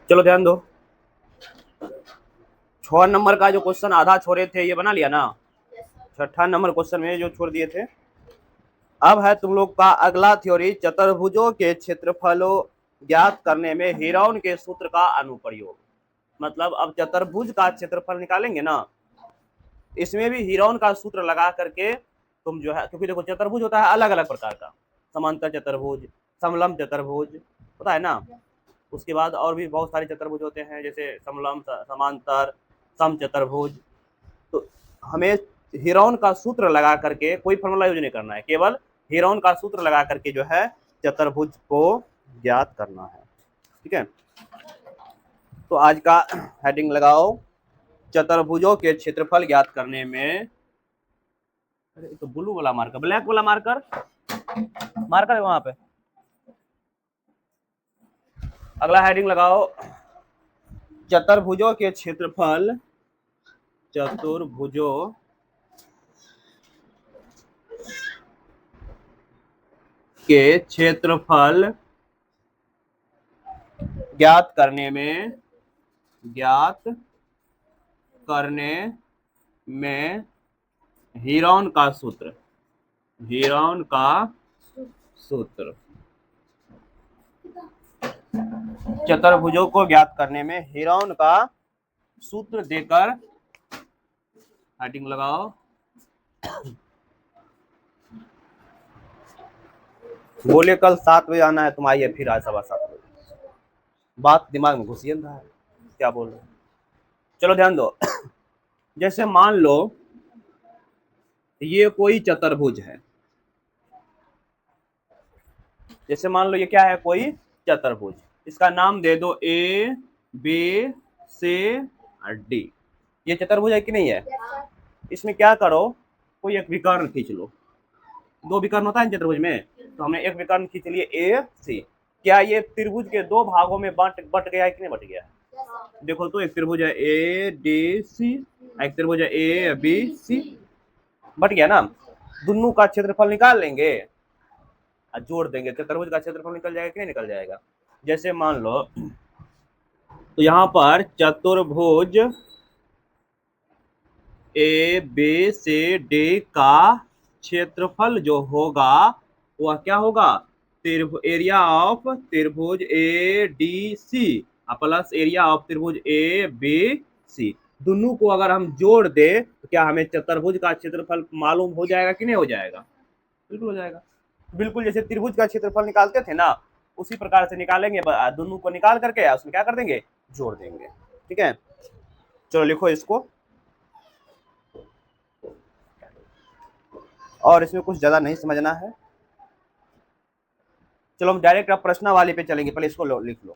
चलो ध्यान दो, 6 नंबर का जो क्वेश्चन आधा छोड़े थे ये बना लिया ना। 6ठा नंबर क्वेश्चन में जो छोड़ दिए थे। अब है तुम लोग का अगला थ्योरी, चतुर्भुजों के क्षेत्रफलों ज्ञात करने में हीरोन के सूत्र का अनुप्रयोग। मतलब अब चतुर्भुज का क्षेत्रफल निकालेंगे ना, इसमें भी हीरोन का सूत्र लगा करके तुम जो है, क्योंकि देखो चतुर्भुज होता है अलग अलग प्रकार का, समांतर चतुर्भुज, समलंब चतुर्भुज होता है ना। उसके बाद और भी बहुत सारे चतुर्भुज होते हैं, जैसे समलंब, समांतर, सम चतुर्भुज। तो हमें हीरोन का सूत्र लगा करके कोई फॉर्मूला यूज नहीं करना है, केवल हीरोन का सूत्र लगा करके जो है चतुर्भुज को ज्ञात करना है। ठीक है, तो आज का हेडिंग लगाओ, चतुर्भुजों के क्षेत्रफल ज्ञात करने में। अरे तो ब्लू वाला मार्कर, ब्लैक वाला मार्कर, मार्कर है वहां पे। अगला हेडिंग लगाओ, चतुर्भुजों के क्षेत्रफल, चतुर्भुजों के क्षेत्रफल ज्ञात करने में, ज्ञात करने में हीरोन का सूत्र, हीरोन का सूत्र, चतुर्भुजों को ज्ञात करने में हीरोन का सूत्र देकर हेडिंग लगाओ। बोले कल 7 बजे आना है, तुम आइए, फिर आज 7:15 बात दिमाग में घुसिए रहा है, क्या बोल रहे। चलो ध्यान दो, जैसे मान लो ये कोई चतुर्भुज है, जैसे मान लो ये क्या है, कोई चतुर्भुज, इसका नाम दे दो ए बी सी डी। ये चतुर्भुज है कि नहीं है? इसमें क्या करो, कोई एक विकर्ण खींच लो, 2 विकर्ण होता है चतुर्भुज में, तो हमने एक विकर्ण खींच लिए ए सी। क्या ये त्रिभुज के 2 भागों में बट गया है कि नहीं बट गया है? देखो तो एक त्रिभुज है ए डी सी, एक त्रिभुज है ए बी सी, बट गया ना। दोनों का क्षेत्रफल निकाल लेंगे और जोड़ देंगे, चतुर्भुज का क्षेत्रफल निकल जाएगा कि नहीं निकल जाएगा। जैसे मान लो, तो यहाँ पर चतुर्भुज ए बी सी डी का क्षेत्रफल जो होगा वह क्या होगा, एरिया ऑफ त्रिभुज A D C plus area of त्रिभुज ए बी सी। दोनों को अगर हम जोड़ दे तो क्या हमें चतुर्भुज का क्षेत्रफल मालूम हो जाएगा कि नहीं हो जाएगा? बिल्कुल हो जाएगा। बिल्कुल जैसे त्रिभुज का क्षेत्रफल निकालते थे ना, उसी प्रकार से निकालेंगे, दोनों को निकाल करके उसमें क्या कर देंगे, जोड़ देंगे। ठीक है, चलो लिखो इसको, और इसमें कुछ ज्यादा नहीं समझना है। चलो हम डायरेक्ट अब प्रश्नावली पे चलेंगे, पहले इसको लिख लो।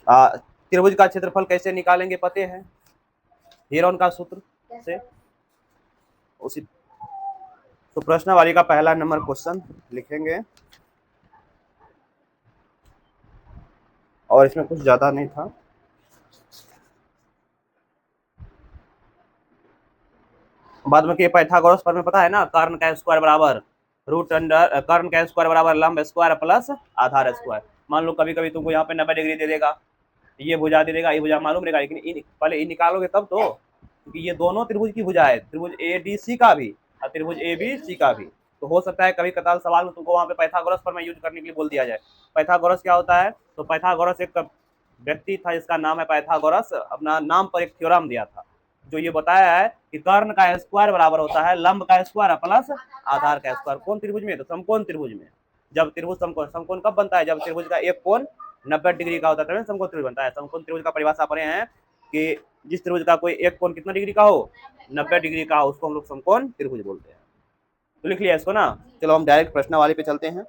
त्रिभुज का क्षेत्रफल कैसे निकालेंगे पते हैं, हीरोन का सूत्र से। उसी तो प्रश्नावली का पहला नंबर क्वेश्चन लिखेंगे, और इसमें कुछ ज्यादा नहीं था। बाद में पाइथागोरस पर में पता है ना, कर्ण का स्क्वायर बराबर रूट अंडर, कर्ण का स्क्वायर बराबर लंब स्क्वायर प्लस आधार स्क्वायर। मान लो कभी कभी तुमको यहाँ पे 90 डिग्री दे देगा, ये भुजा दे देगा, ये भुजा मालूम रहेगा, लेकिन पहले ये निकालोगे तब तो, क्योंकि ये दोनों त्रिभुज की भुजा है, त्रिभुज ए डी सी का भी और त्रिभुज ए बी सी का भी। तो हो सकता है कभी कताल सवाल में तुमको वहाँ पे पाइथागोरस पर में यूज करने के लिए बोल दिया जाए। पाइथागोरस क्या होता है, तो पाइथागोरस एक व्यक्ति था जिसका नाम है पाइथागोरस, अपना नाम पर एक थ्योरम दिया था जो ये बताया है कि कर्ण का स्क्वायर बराबर होता है लंब का स्क्वायर प्लस आधार का स्क्वायर। कौन त्रिभुज में? तो समकोण त्रिभुज में। जब त्रिभुज समकोण, समकोण कब बनता है, जब त्रिभुज का एक कोण 90 डिग्री का होता है, समकोण त्रिभुज बनता है। समकोण त्रिभुज का परिभाषा पढ़े हैं कि जिस त्रिभुज का कोई एक कोण कितना डिग्री का हो, 90 डिग्री का, उसको हम लोग समकोण त्रिभुज बोलते हैं। तो लिख लिया इसको ना। चलो हम डायरेक्ट प्रश्नावली पे चलते हैं।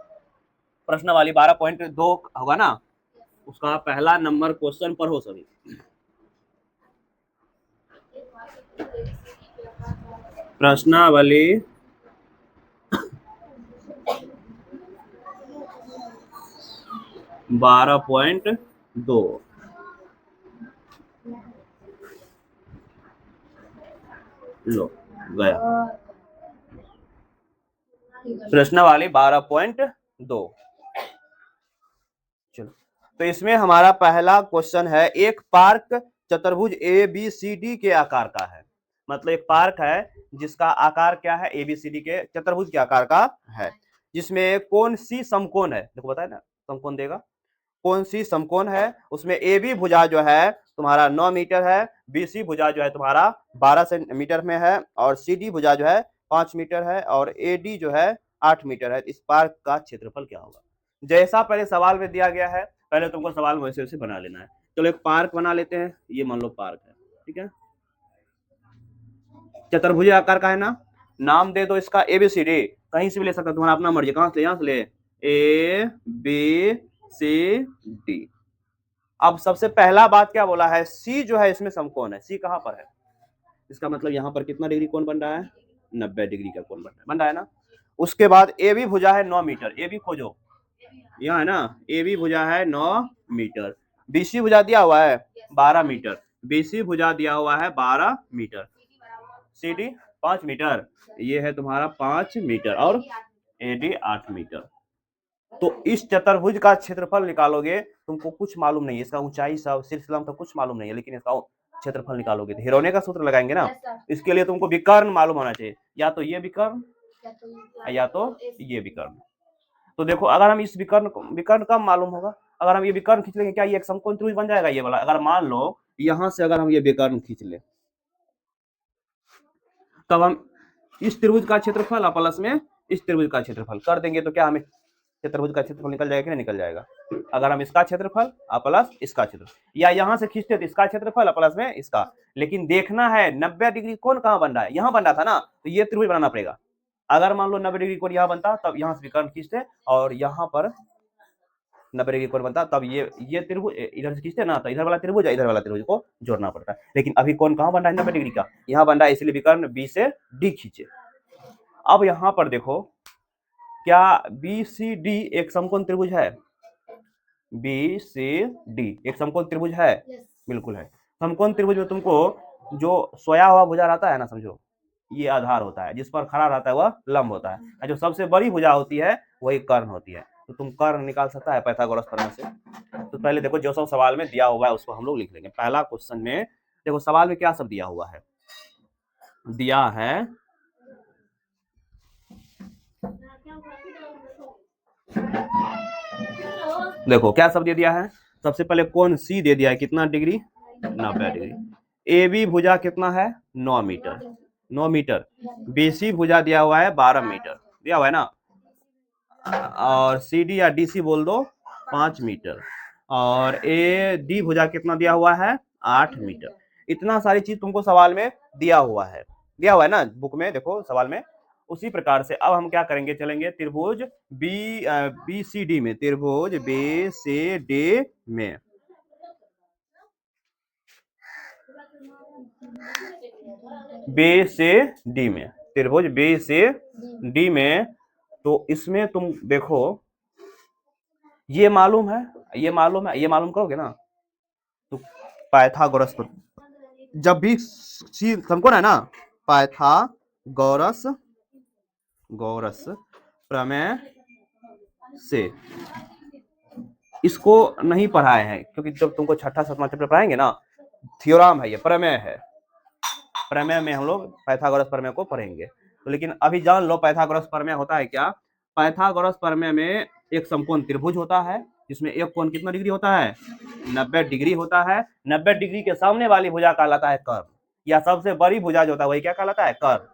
प्रश्नावली 12.2 होगा ना, उसका पहला नंबर क्वेश्चन पर हो सभी। प्रश्नावली 12.2 लो गया। प्रश्नावली 12.2, चलो, तो इसमें हमारा पहला क्वेश्चन है, एक पार्क चतुर्भुज ए बी सी डी के आकार का है। मतलब एक पार्क है जिसका आकार क्या है, ए बी सी डी के चतुर्भुज के आकार का है, जिसमें कौन सी समकोण है, देखो बताए ना, समकोण देगा, कौन सी समकोण है, उसमें ए बी भुजा जो है तुम्हारा 9 मीटर है, बी सी भुजा जो है तुम्हारा 12 मीटर में है, और सी डी भुजा जो है 5 मीटर है, और ए डी जो है 8 मीटर है। इस पार्क का क्षेत्रफल क्या होगा? जैसा पहले सवाल में दिया गया है, पहले तुमको सवाल वैसे वैसे बना लेना है। चलो एक पार्क बना लेते हैं, ये मान लो पार्क है, ठीक है, चतुर्भुज आकार का है ना, नाम दे दो इसका ABCD, कहीं से भी ले सकता, तुम्हारा अपना मर्जी, कहां से, यहां से ले, ABCD। अब सबसे पहला बात क्या बोला है, C जो है इसमें समकोण है, C कहां पर है, इसका मतलब यहां पर कितना डिग्री कोण बन रहा है, 90 डिग्री का कोण बन रहा है ना। उसके बाद AB भुजा है 9 मीटर, AB खोजो, यहाँ है ना, AB भुजा है 9 मीटर, BC भुजा दिया हुआ है 12 मीटर, BC भुजा दिया हुआ है 12 मीटर, CD 5 मीटर, ये है तुम्हारा 5 मीटर, और AD 8 मीटर। तो इस चतुर्भुज का क्षेत्रफल निकालोगे, तुमको कुछ मालूम नहीं है, इसका ऊंचाई सब सिलसिला तो कुछ मालूम नहीं है, लेकिन इसका क्षेत्रफल निकालोगे तो हेरोने का सूत्र लगाएंगे ना। इसके लिए तुमको विकर्ण मालूम होना चाहिए, या तो ये विकर्ण या तो ये विकर्ण। तो देखो, अगर हम इस विकर्ण कम मालूम होगा, अगर हम ये विकर्ण खींच लेंगे, क्या ये एक समकोण त्रिभुज बन जाएगा ये वाला? अगर मान लो यहां से अगर हम ये विकर्ण खींच ले, तब हम इस त्रिभुज का क्षेत्रफल प्लस में इस त्रिभुज का क्षेत्रफल कर देंगे, तो क्या हमें त्रिभुज का क्षेत्रफल निकल जाएगा कि नहीं निकल जाएगा? अगर हम इसका क्षेत्रफल प्लस इसका क्षेत्रफल, या यहां से खींचते तो इसका क्षेत्रफल प्लस में इसका, लेकिन देखना है 90 डिग्री कोण कहां बन रहा है, यहां बन रहा था ना, तो ये त्रिभुज बनाना पड़ेगा। अगर मान लो 90 डिग्री कोण यहां बनता, तब यहां से विकर्ण खींचते, और यहां पर 90 डिग्री कोण बनता, तब ये त्रिभुज इधर से खींचते ना, तो इधर वाला त्रिभुज इधर वाला त्रिभुज को जोड़ना पड़ता है। लेकिन अभी कोण कहां बन रहा है 90 डिग्री का, यहां बन रहा है, इसलिए विकर्ण बी से डी खींचे। अब यहां पर देखो, क्या BCD एक समकोण त्रिभुज है? BCD एक समकोण त्रिभुज है? बिल्कुल है। समकोण त्रिभुज में तुमको जो सोया हुआ भुजा रहता है ना, समझो ये आधार होता है, जिस पर खड़ा रहता है वह लंब होता है, और जो सबसे बड़ी भुजा होती है वही कर्ण होती है। तो तुम कर्ण निकाल सकता है पाइथागोरस प्रमेय से। तो पहले देखो, जो सब सवाल में दिया हुआ है उसको हम लोग लिख लेंगे। पहला क्वेश्चन में देखो, सवाल में क्या सब दिया हुआ है, दिया है देखो क्या सब दे दिया है। सबसे पहले कोण C दे दिया है, कितना डिग्री, 90 डिग्री। AB भुजा कितना है, 9 मीटर, 9 मीटर। BC भुजा दिया हुआ है 12 मीटर, दिया हुआ है ना, और CD या DC बोल दो 5 मीटर, और AD भुजा कितना दिया हुआ है, 8 मीटर। इतना सारी चीज तुमको सवाल में दिया हुआ है ना, बुक में देखो सवाल में। उसी प्रकार से अब हम क्या करेंगे, चलेंगे त्रिभुज BCD में, त्रिभुज BCD में BCD में, त्रिभुज BCD में। तो इसमें तुम देखो, ये मालूम है, ये मालूम है, ये मालूम करोगे ना, तो पाइथागोरस पर जब भी समकोण है ना, पाइथागोरस प्रमेय से, इसको नहीं पढ़ाए हैं क्योंकि जब तुमको छठा सातवां चैप्टर पढ़ाएंगे ना, थ्योरम है, ये प्रमेय है, प्रमेय में हम लोग पाइथागोरस प्रमेय को पढ़ेंगे। तो लेकिन अभी जान लो पाइथागोरस प्रमेय होता है क्या। पाइथागोरस प्रमेय में एक समकोण त्रिभुज होता है, जिसमें एक कोण कितना डिग्री होता है, 90 डिग्री होता है। 90 डिग्री के सामने वाली भुजा कहलाता है कर्ण, या सबसे बड़ी भुजा जो होता है वही क्या कहलाता है, कर्ण।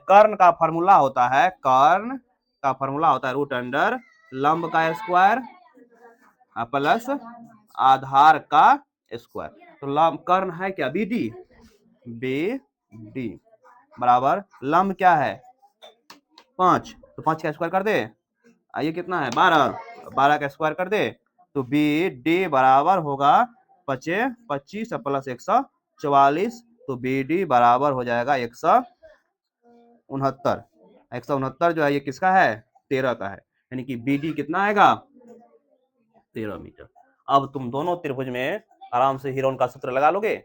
कर्ण का फॉर्मूला होता है, कर्ण का फॉर्मूला होता है रूट अंडर लंब का स्क्वायर प्लस आधार का स्क्वायर। तो कर्ण है क्या, BD बराबर लंब क्या है 5, तो 5 का स्क्वायर कर दे, ये कितना है 12, 12 का स्क्वायर कर दे, तो BD बराबर होगा 25 प्लस 144, तो BD बराबर हो जाएगा 169। 169 जो है ये किसका है, 13 का है, यानी कि BD कितना आएगा, 13 मीटर। अब तुम दोनों त्रिभुज में आराम से हीरोन का सूत्र लगा लोगे,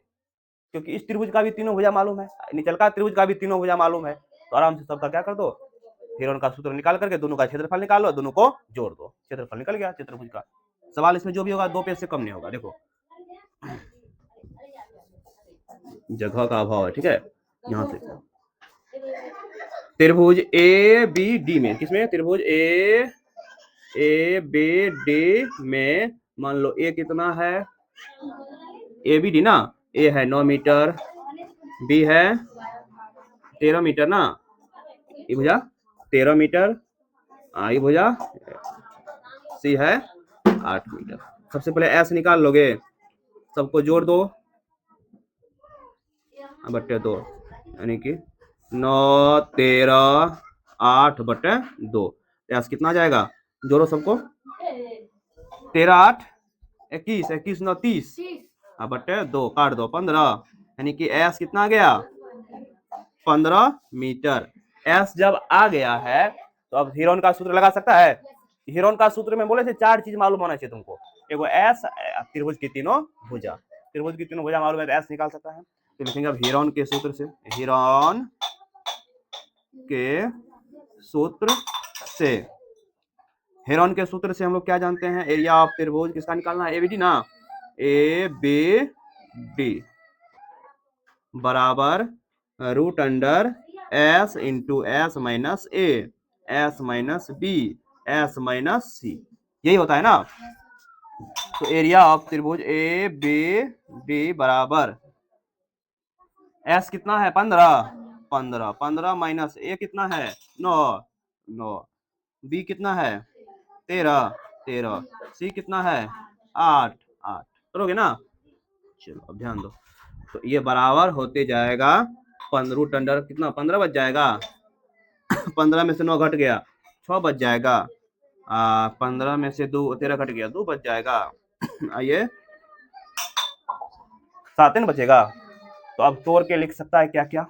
क्योंकि इस त्रिभुज का भी तीनों भुजा मालूम है, निचलका त्रिभुज का भी तीनों भुजा मालूम है, तो आराम से सबका क्या कर दो, हीरोन का सूत्र निकाल करके दोनों का क्षेत्रफल निकालो, दोनों को जोड़ दो, क्षेत्रफल निकल गया चतुर्भुज का। सवाल इसमें जो भी होगा 2 पेज से कम नहीं होगा। देखो जगह का अभाव है, ठीक है। यहाँ से त्रिभुज ए बी डी में, किसमें, त्रिभुज ए बी डी में मान लो ए कितना है, ए बी डी ना, ए है 9 मीटर, बी है 13 मीटर ना, ये भुजा 13 मीटर, ये भुजा सी है 8 मीटर। सबसे पहले एस निकाल लोगे, सबको जोड़ दो, बटे 2, यानी कि 9 13 8 बटे 2, एस कितना जाएगा, जोड़ो सबको, 13 8 21, 21 9 30, बटे 2 काट दो 15, यानी कि एस कितना गया 15 मीटर। एस जब आ गया है तो अब हीरोन का सूत्र लगा सकता है। हीरोन का सूत्र में बोले थे 4 चीज मालूम होना चाहिए तुमको, एगो एस, त्रिभुज की तीनों भुजा, त्रिभुज की तीनों भुजा मालूम है तो एस निकाल सकता है। तो लिखेंगे अब हीरोन के सूत्र से, हीरोन के सूत्र से, हीरोन के सूत्र से हम लोग क्या जानते हैं, एरिया ऑफ त्रिभुज किसका निकालना है, एबीडी ना, ए बी डी बराबर root under S into S minus A, S minus B, S minus C, यही होता है ना। तो एरिया ऑफ त्रिभुज ए बी डी बराबर एस कितना है 15, 15 15 माइनस ए कितना है 9 9, बी कितना है 13 13, सी कितना है 8 8, करोगे ना। चलो अब ध्यान दो, तो ये बराबर होते जाएगा 15 रूट अंडर कितना 15 बच जाएगा 15 में से 9 घट गया 6 बच जाएगा, 15 में से 2 13 घट गया 2 बच जाएगा, ये 7 बचेगा। तो अब तोड़ के लिख सकता है क्या क्या,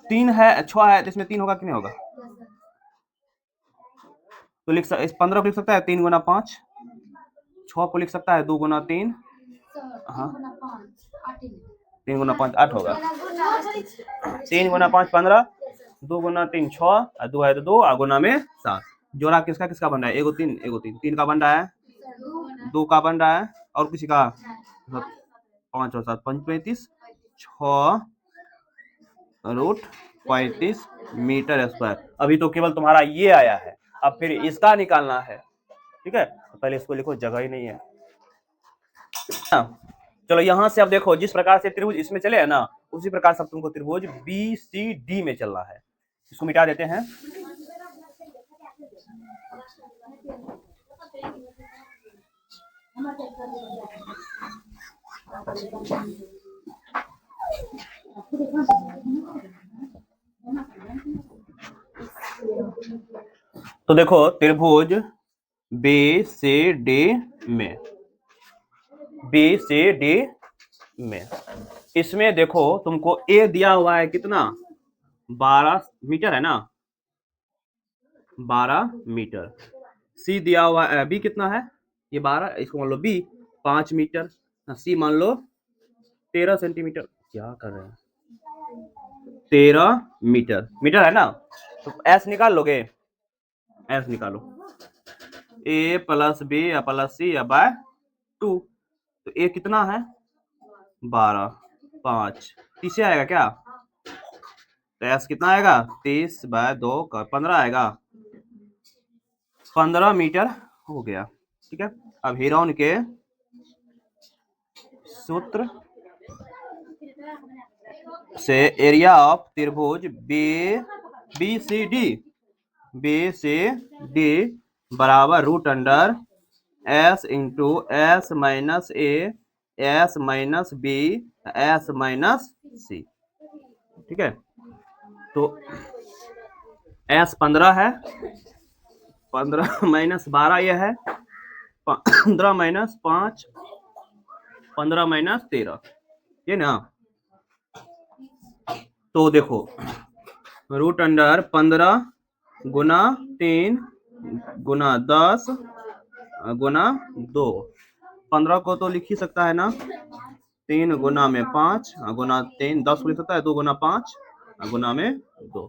3 है 6 है तो इसमें 3 होगा कि नहीं होगा, तो लिख इस 15 को लिख सकता है 3 गुना 5, 6 को लिख सकता है 2 गुना 3, हाँ 3 गुना 5 8 होगा, 3 गुना 5 15, 2 गुना 3 6, और 2 है तो 2, गुना में 7। जोड़ा किसका किसका बन रहा है, एगो 3 एगो 3, 3 का बन रहा है, 2 का बन रहा है, और किसी का 5 और 7 35, 6 रूट 35 मीटर स्क्वायर। अभी तो केवल तुम्हारा ये आया है, अब फिर इसका निकालना है, ठीक है। तो पहले इसको लिखो, जगह ही नहीं है। चलो यहाँ से अब देखो, जिस प्रकार से त्रिभुज इसमें चले है ना, उसी प्रकार से तुमको त्रिभुज बी सी डी में चलना है। इसको मिटा देते हैं, तो देखो त्रिभुज बी सी डी में, बी सी डी में इसमें देखो तुमको ए दिया हुआ है कितना 12 मीटर है ना, 12 मीटर, सी दिया हुआ है बी कितना है ये 12, इसको मान लो बी 5 मीटर, सी मान लो 13 सेंटीमीटर, क्या कर रहे हैं 13 मीटर, मीटर है ना। तो एस निकाल लोगे, एस निकालो, ए प्लस बी या प्लस सी या बाय 2, तो ए कितना है 12 5 30 से आएगा क्या, तो एस कितना आएगा 30 बाय 2 का 15 आएगा, 15 मीटर हो गया, ठीक है। अब हीरोन के सूत्र से एरिया ऑफ त्रिभुज बी सी डी बराबर root under S into S minus A, S minus B, S minus C, ठीक है। तो एस 15 है, 15 माइनस 12 ये है, 15 माइनस 5, 15 माइनस 13, ये ना। तो देखो रूट अंडर 15 गुना 3 गुना 10 गुना 2, 15 को तो लिख ही सकता है ना, 3 गुना में 5 गुना 3, 10 को लिख सकता है 2 गुना 5 गुना में 2,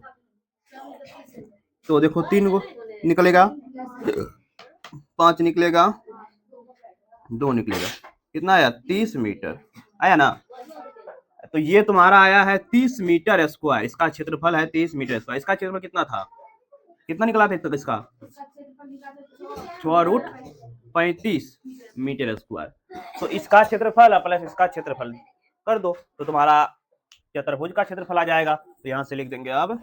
तो देखो 3 को निकलेगा 5 निकलेगा, 2 निकलेगा, कितना आया 30 मीटर आया ना। तो ये तुम्हारा आया है 30 मीटर स्क्वायर, इसका क्षेत्रफल है 30 मीटर स्क्वायर। इसका क्षेत्रफल कितना था, कितना निकला था तो इसका 6√35 मीटर स्क्वायर। तो इसका क्षेत्रफल प्लस इसका क्षेत्रफल कर दो तो तुम्हारा चतुर्भुज का क्षेत्रफल आ जाएगा। तो यहां से लिख देंगे अब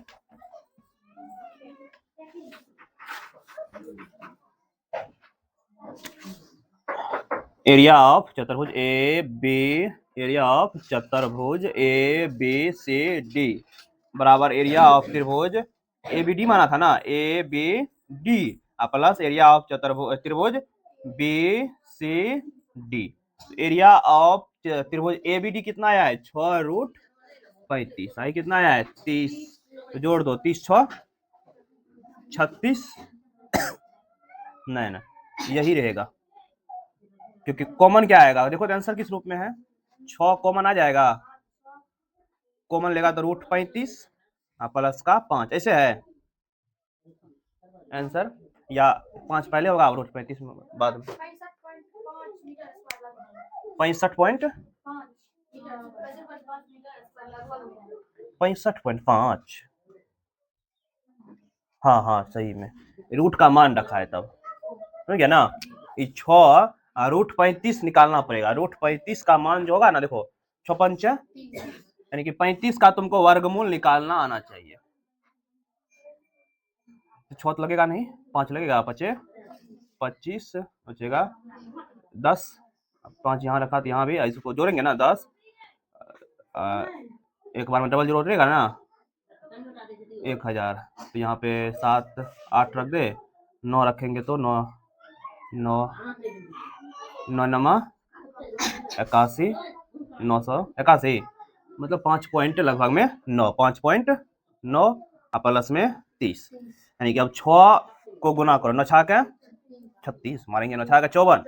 एरिया ऑफ चतुर्भुज ए बी, एरिया ऑफ चतुर्भुज ए बी सी डी बराबर एरिया ऑफ त्रिभुज ए बी डी माना था ना, A B D plus area of चतुर्भुज त्रिभुज B C D. Area of त्रिभुज ए बी डी कितना आया है 6√35, आई कितना आया है 30, तो जोड़ दो 30 6 36, नहीं ना यही रहेगा क्योंकि कॉमन क्या आएगा देखो आंसर किस रूप में है 6 कॉमन आ जाएगा, कॉमन लेगा तो √35 प्लस का 5 ऐसे है आंसर, या 5 पहले होगा √35 बाद में 65.5, हाँ हाँ सही में रूट का मान रखा है तब समझ गया ना। 6√35 निकालना पड़ेगा, √35 का मान जो होगा ना देखो 6 पंच यानी कि 35 का तुमको वर्गमूल निकालना आना चाहिए। 6 तो लगेगा नहीं, 5 लगेगा, 25 बचेगा 10, 5 यहाँ रखा तो यहाँ भी इसको जोड़ेंगे ना 10, एक बार में डबल जीरो रहेगा ना 1000, तो यहाँ पे 7 8 रख दे, 9 रखेंगे तो 9 9 9 नमा 81, 981 मतलब 5 पॉइंट लगभग में 9, 5.9 प्लस में 30 यानी कि अब 6 को गुना करो, 9 छा के 36 मारेंगे, 9 छा के 54,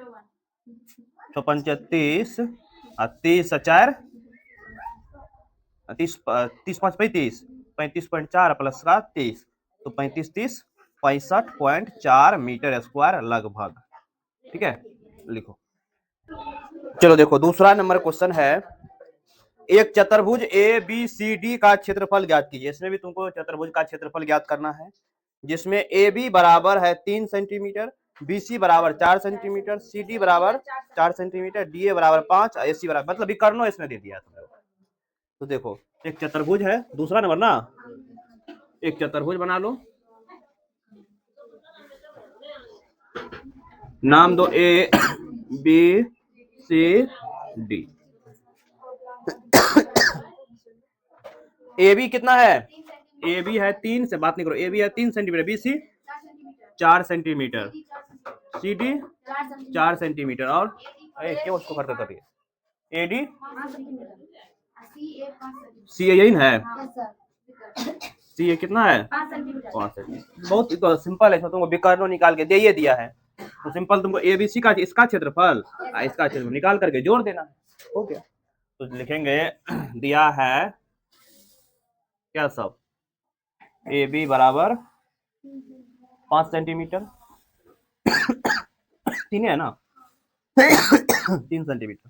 6 पंच 30, 30 4 30 30 5 35, 35.4 प्लस का 30 तो 35 30 65.4 मीटर स्क्वायर लगभग, ठीक है लिखो। चलो देखो दूसरा नंबर क्वेश्चन है, एक चतुर्भुज ए बी सी डी का क्षेत्रफल ज्ञात कीजिए। इसमें भी तुमको चतुर्भुज का क्षेत्रफल ज्ञात करना है जिसमें ए बी बराबर है 3 सेंटीमीटर, बी सी बराबर 4 सेंटीमीटर, सी डी बराबर 4 सेंटीमीटर, डी ए बराबर 5, ए सी बराबर मतलब विकर्णों इसमें दे दिया तुम लोग। तो देखो एक चतुर्भुज है, दूसरा नंबर ना, एक चतुर्भुज बना लो, नाम दो A B C D. A B कितना है, ए बी है 3 से बात नहीं करो, ए बी है 3 centimetre, B C 4 centimetre, C D 4 centimetre और क्या उसको करते कभी ए डी सी ए यही है, सी ए कितना है 5 सेंटीमीटर। बहुत सिंपल है, तुमको विकर्णों निकाल के दे ये दिया है तो सिंपल तुमको ए बी सी का इसका क्षेत्रफल इसका क्षेत्रफल निकाल करके जोड़ देना है, हो गया। तो लिखेंगे दिया है क्या सब, ए बी बराबर 5 सेंटीमीटर 3 है ना 3 सेंटीमीटर,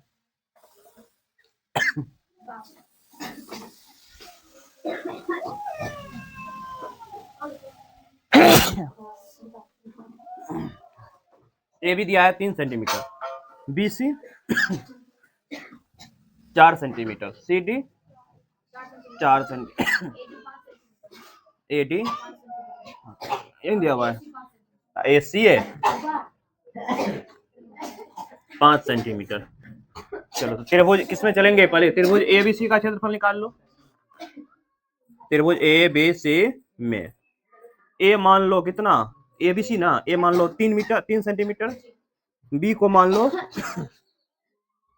ए बी दिया है 3 centimetre, B C 4 centimetre, C D 4 centimetre, A D यही दिया हुआ है, ए सी ए 5 सेंटीमीटर। चलो तो त्रिभुज किसमें चलेंगे, पहले त्रिभुज ए बी सी का क्षेत्रफल निकाल लो। त्रिभुज ए बी सी में ए मान लो कितना, ए बी सी ना, ए मान लो 3 सेंटीमीटर, बी को मान लो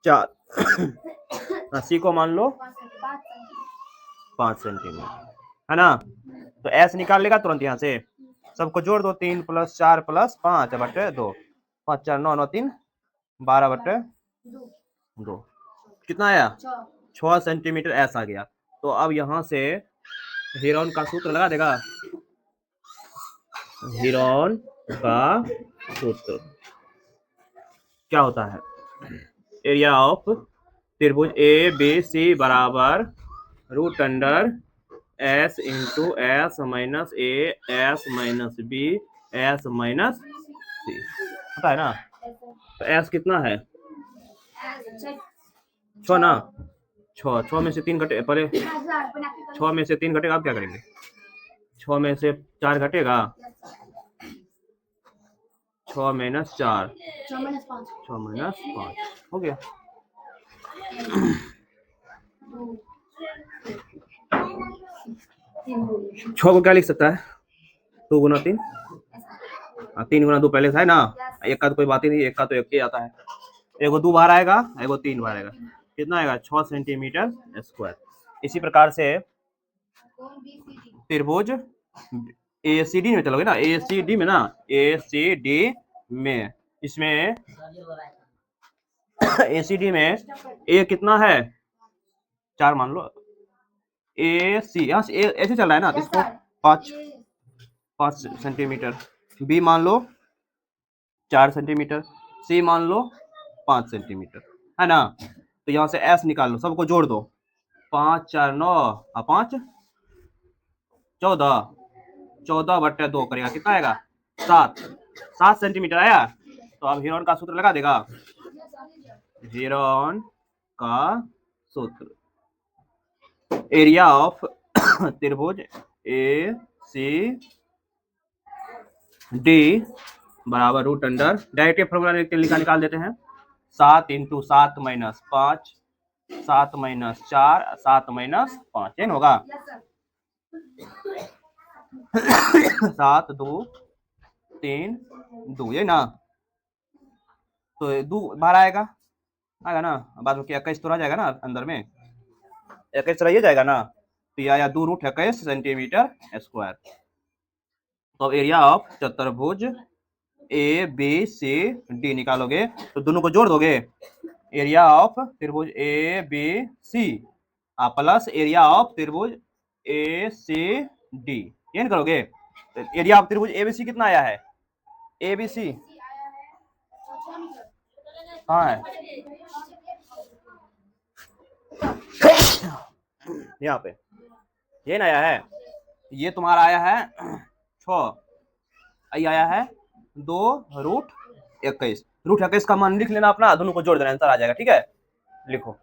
4, सी को मान लो 5 सेंटीमीटर है ना। तो एस निकाल लेगा तुरंत यहाँ से, सबको जोड़ दो, 3 + 4 + 5 बटे 2, 5 4 9 9 3 12 बटे 2 कितना आया 6 सेंटीमीटर एस आ गया। तो अब यहाँ से हेरोन का सूत्र लगा देगा, हेरोन का सूत्र क्या होता है, एरिया ऑफ त्रिभुज ए बी सी बराबर root under S into S minus A S minus B S minus C, पता है ना। तो एस कितना है, 6 ना, 6 में से 3 घटे, पहले 6 में से 3 घटेगा, आप क्या करेंगे, 6 में से 4 घटेगा, 6 माइनस 4, 6 माइनस 5 हो गया। 6 को क्या लिख सकता है, 2 गुना 3, 3 गुना 2 पहले से है ना, एक का तो कोई बात ही नहीं, एक का तो एक ही आता है, एगो 2 बार आएगा, एगो 3 बार आएगा, कितना आएगा 6 सेंटीमीटर स्क्वायर। इसी प्रकार से त्रिभुज ACD में चलोगे ना, ACD में ना, ACD में, इसमें ACD में A कितना है 4 मान लो, AC यहाँ से ऐसे चल रहा है ना, तो इसको 5 सेंटीमीटर, B मान लो 4 सेंटीमीटर, C मान लो 5 सेंटीमीटर, है ना। तो यहाँ से S निकाल लो, सबको जोड़ दो, 5 4 9 और 5 14, 14/2 करेगा, कितना आएगा 7 सेंटीमीटर आया। तो अब हीरोन का सूत्र लगा देगा, हीरोन का सूत्र, एरिया ऑफ त्रिभुज ACD बराबर रूट अंडर, डायरेक्ट फॉर्मूला निकाल देते हैं, 7 इंटू 7 माइनस 5, 7 माइनस 4, 7 माइनस 5, ये होगा 7 2 3 2, ये ना, तो 2 बाहर आएगा ना, बाद में 21 तो रह जाएगा ना अंदर में, 21 रह जाएगा ना, तो यह आया 2 रूट 21 सेंटीमीटर स्क्वायर। तो एरिया ऑफ चतुर्भुज ABCD निकालोगे तो दोनों को जोड़ दोगे, एरिया ऑफ त्रिभुज ABC प्लस एरिया ऑफ त्रिभुज ACD, ये करोगे तो एरिया ऑफ त्रिभुज ABC कितना आया है, ABC हाँ है यहाँ पे, ये ना आया है, ये तुम्हारा आया है 6, ये आया है 2 रूट 21, रूट 21 का मान लिख लेना अपना, दोनों को जोड़ देना, आंसर आ जाएगा, ठीक है, लिखो।